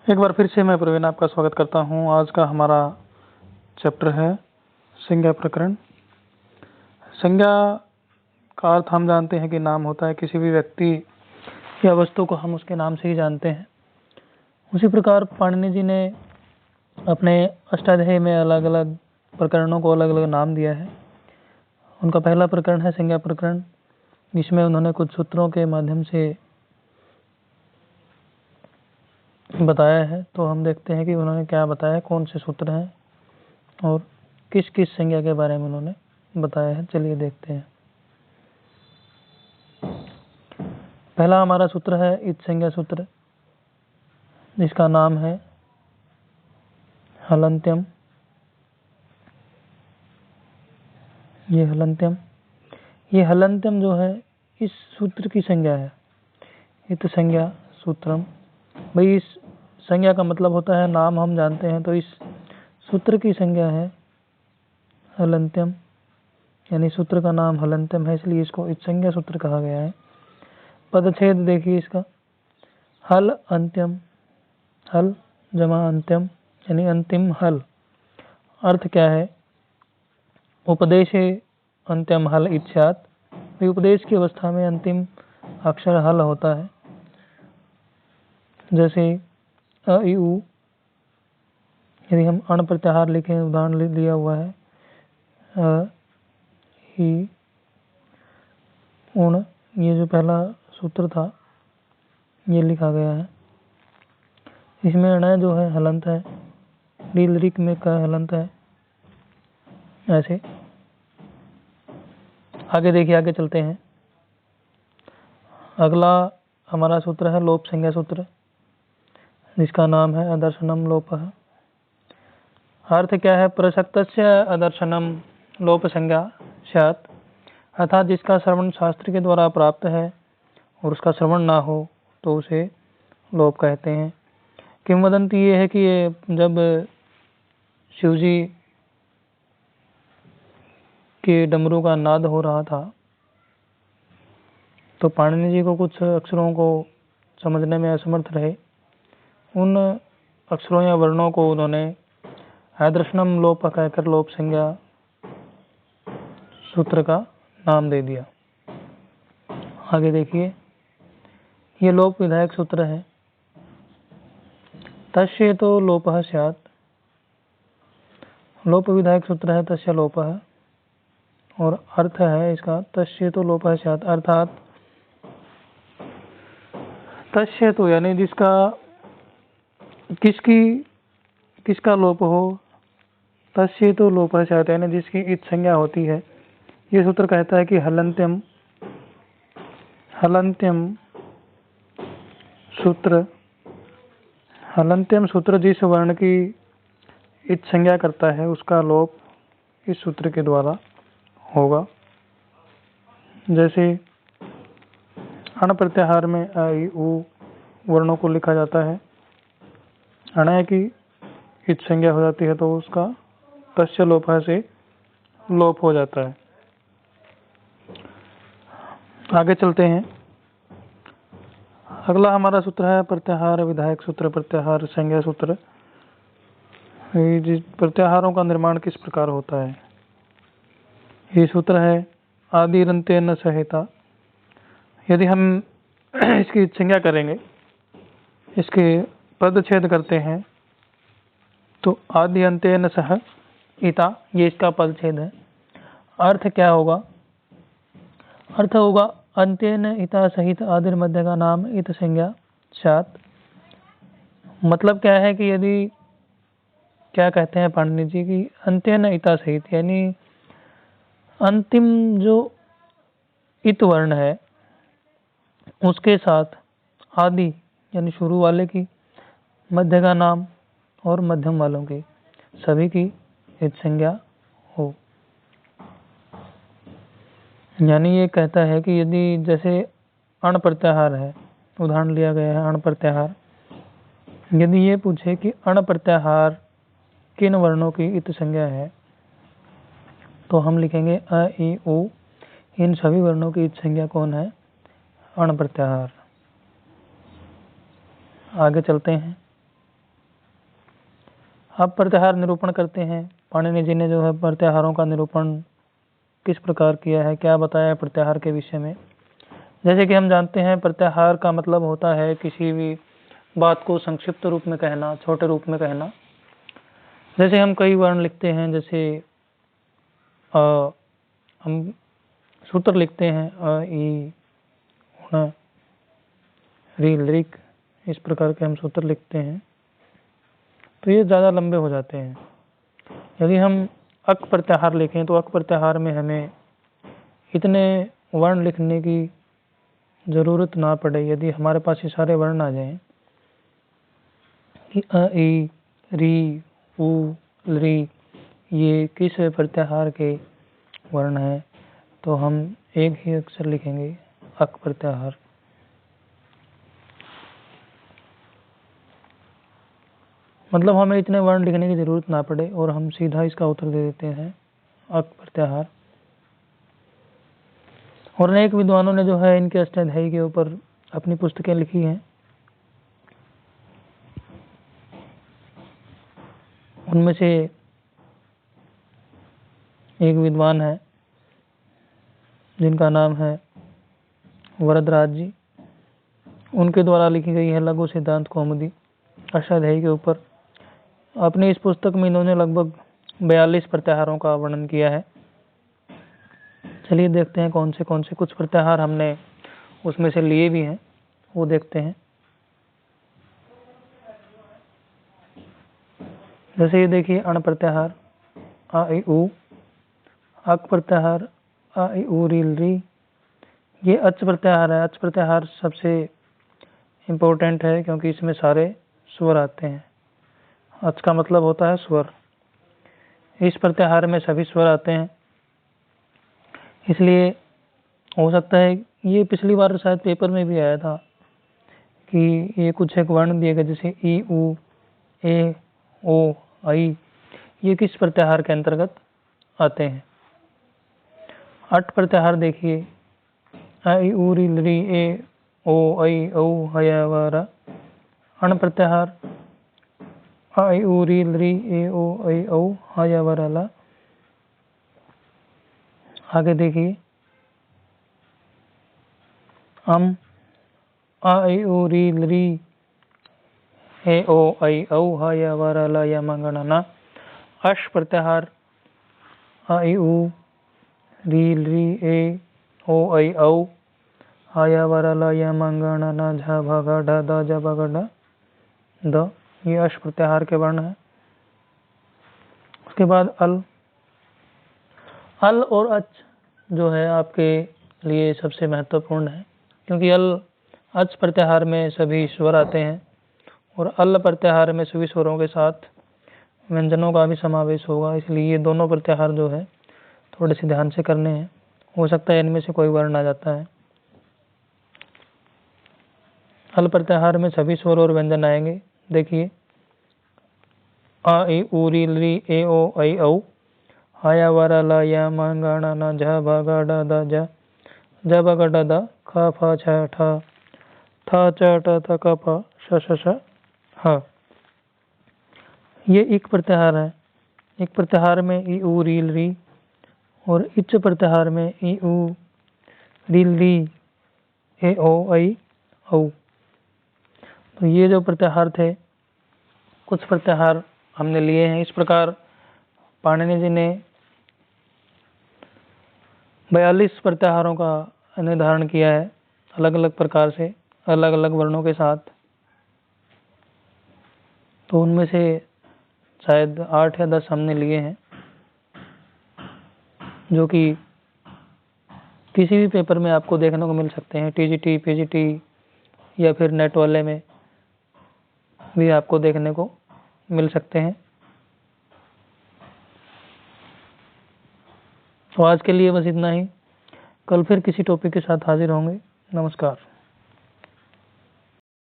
एक बार फिर से मैं प्रवीण आपका स्वागत करता हूं। आज का हमारा चैप्टर है संज्ञा प्रकरण। संज्ञा का अर्थ हम जानते हैं कि नाम होता है। किसी भी व्यक्ति या वस्तु को हम उसके नाम से ही जानते हैं। उसी प्रकार पाणिनि जी ने अपने अष्टाध्यायी में अलग अलग प्रकरणों को अलग अलग नाम दिया है। उनका पहला प्रकरण है संज्ञा प्रकरण, जिसमें उन्होंने कुछ सूत्रों के माध्यम से बताया है। तो हम देखते हैं कि उन्होंने क्या बताया, कौन से सूत्र हैं और किस किस संज्ञा के बारे में उन्होंने बताया है। चलिए देखते हैं। पहला हमारा सूत्र है इत संज्ञा सूत्र, जिसका नाम है हलन्त्यम। ये हलन्त्यम जो है इस सूत्र की संज्ञा है। इत संज्ञा सूत्रम, भाई इस संज्ञा का मतलब होता है नाम हम जानते हैं, तो इस सूत्र की संज्ञा है हलन्त्यम, यानी सूत्र का नाम हलन्त्यम है, इसलिए इसको इत संज्ञा सूत्र कहा गया है। पदच्छेद देखिए इसका, हल अंत्यम, हल जमा अंत्यम यानी अंतिम हल। अर्थ क्या है? उपदेशे अंत्यम हल इच्छात, उपदेश की अवस्था में अंतिम अक्षर हल होता है। जैसे अ इ उ, यदि हम अण प्रत्याहार लिखें, उदाहरण लिया हुआ है अ इ उण, ये जो पहला सूत्र था ये लिखा गया है। इसमें अण जो है हलंत है, रील रिक में का हलंत है। ऐसे आगे देखिए, आगे चलते हैं। अगला हमारा सूत्र है लोप संज्ञा सूत्र, जिसका नाम है अदर्शनम लोपः। अर्थ क्या है? प्रसक्तस्य अदर्शनम लोप संज्ञा स्यात्, अर्थात जिसका श्रवण शास्त्र के द्वारा प्राप्त है और उसका श्रवण ना हो तो उसे लोप कहते हैं। किंवदंती ये है कि ये जब शिवजी के डमरू का नाद हो रहा था तो पाणिनि जी को कुछ अक्षरों को समझने में असमर्थ रहे। उन अक्षरों या वर्णों को उन्होंने आदर्शनम लोप कहकर लोप संज्ञा सूत्र का नाम दे दिया। आगे देखिए, ये लोप विधायक सूत्र है। तस्य तो लोपः स्यात्, लोप विधायक सूत्र है तस्य लोपः, और अर्थ है इसका तस्य तो लोपः स्यात्, अर्थात तस्य तो यानी जिसका किसका लोप हो, तस्य तो लोपः स्यात् यानी जिसकी इत संज्ञा होती है। ये सूत्र कहता है कि हलन्त्यम सूत्र जिस वर्ण की इत संज्ञा करता है उसका लोप इस सूत्र के द्वारा होगा। जैसे अण प्रत्याहार में अ इ उ वर्णों को लिखा जाता है, अण की इत संज्ञा हो जाती है तो उसका तस्य लोपः से लोप हो जाता है। आगे चलते हैं। अगला हमारा सूत्र है प्रत्याहार विधायक सूत्र, प्रत्याहार संज्ञा सूत्र। प्रत्याहारों का निर्माण किस प्रकार होता है? ये सूत्र है आदिरंतेन सहिता। यदि हम इसकी संज्ञा करेंगे, इसके पदच्छेद करते हैं तो आदि अंतेन सह इता, ये इसका पदच्छेद है। अर्थ क्या होगा? अर्थ होगा अंत्येन इता सहित आदिर मध्य का नाम इत संज्ञा स्यात्। मतलब क्या है कि यदि, क्या कहते हैं पाणिनि जी की अंत्येन इता सहित, यानी अंतिम जो इत वर्ण है उसके साथ आदि यानी शुरू वाले की, मध्य का नाम और मध्यम वालों की सभी की इत संज्ञा हो। यानी ये कहता है कि यदि जैसे अण प्रत्याहार है, उदाहरण लिया गया है अण प्रत्याहार, यदि ये पूछे कि अण प्रत्याहार किन वर्णों की इत संज्ञा है तो हम लिखेंगे अ इ उ, इन सभी वर्णों की इत संज्ञा कौन है? अण प्रत्याहार। आगे चलते हैं। अब प्रत्याहार निरूपण करते हैं। पाणिनि जी ने जो है प्रत्याहारों का निरूपण किस प्रकार किया है, क्या बताया है प्रत्याहार के विषय में। जैसे कि हम जानते हैं प्रत्याहार का मतलब होता है किसी भी बात को संक्षिप्त रूप में कहना, छोटे रूप में कहना। जैसे हम कई वर्ण लिखते हैं, जैसे हम सूत्र लिखते हैं अ ई ण री लिक, इस प्रकार के हम सूत्र लिखते हैं, तो ये ज़्यादा लंबे हो जाते हैं। यदि हम अक प्रत्याहार लिखें तो अक प्रत्याहार में हमें इतने वर्ण लिखने की ज़रूरत ना पड़े। यदि हमारे पास ये सारे वर्ण आ जाएं कि अ ई री उ री ये किस प्रत्याहार के वर्ण हैं, तो हम एक ही अक्षर लिखेंगे अक प्रत्याहार। मतलब हमें इतने वर्ण लिखने की जरूरत ना पड़े और हम सीधा इसका उत्तर दे देते हैं अक प्रत्याहार। और अनेक विद्वानों ने जो है इनके अष्टाध्यायी के ऊपर अपनी पुस्तकें लिखी हैं। उनमें से एक विद्वान है जिनका नाम है वरदराज जी। उनके द्वारा लिखी गई है लघु सिद्धांत कौमुदी अष्टाध्यायी के ऊपर। अपनी इस पुस्तक में इन्होंने लगभग 42 प्रत्याहारों का वर्णन किया है। चलिए देखते हैं कौन से कुछ प्रत्याहार हमने उसमें से लिए भी हैं, वो देखते हैं। जैसे ये देखिए अण प्रत्याहार आ ई उ, अक प्रत्याहार आ ई उ री री, ये अच प्रत्याहार है। अच प्रत्याहार सबसे इम्पोर्टेंट है क्योंकि इसमें सारे स्वर आते हैं। अच का मतलब होता है स्वर। इस प्रत्याहार में सभी स्वर आते हैं, इसलिए हो सकता है ये पिछली बार शायद पेपर में भी आया था कि ये कुछ एक वर्ण दिए गए, जैसे ई उ ए ओ आई, ये किस प्रत्याहार के अंतर्गत आते हैं। अट प्रत्याहार देखिए आ ई उ री री ए ओ आई औ हया वारा। अण प्रत्याहार आ ई उ री री ए ओ आई औ हया वारा ला। आगे देखिए अम आ ई उ री री ए ओ आई औ हया वारा ला या मंगना ना। अश प्रत्याहार आ ई उ री री ए ओ आई औ हया वारा ला या मंगना ना झा भागा डा दा जा भागा डा द, ये अश प्रत्याहार के वर्ण है। उसके बाद अल और अच जो है आपके लिए सबसे महत्वपूर्ण है, क्योंकि अच प्रत्याहार में सभी स्वर आते हैं और अल प्रत्याहार में सभी स्वरों के साथ व्यंजनों का भी समावेश होगा। इसलिए ये दोनों प्रत्याहार जो है थोड़े से ध्यान से करने हैं। हो सकता है इनमें से कोई वर्ण आ जाता है। अल प्रत्याहार में सभी स्वर और व्यंजन आएंगे। देखिए आ ई उ री री ए ओ आई औ हया वारा ला या मंगना ना झा भागा डा दा जा भागा डा दा खा फा छा ठा था चा टा था का पा श हा। ये एक प्रत्याहार है। एक प्रत्याहार में ई उ री री और इच प्रत्याहार में ई उ री री ए ओ आई औ। तो ये जो प्रत्याहार थे, कुछ प्रत्याहार हमने लिए हैं। इस प्रकार पाणिनि जी ने 42 प्रत्याहारों का निर्धारण किया है, अलग अलग प्रकार से, अलग अलग वर्णों के साथ। तो उनमें से शायद 8 या 10 हमने लिए हैं, जो कि किसी भी पेपर में आपको देखने को मिल सकते हैं। टीजीटी, पीजीटी या फिर नेट वाले में भी आपको देखने को मिल सकते हैं। तो आज के लिए बस इतना ही। कल फिर किसी टॉपिक के साथ हाजिर होंगे। नमस्कार।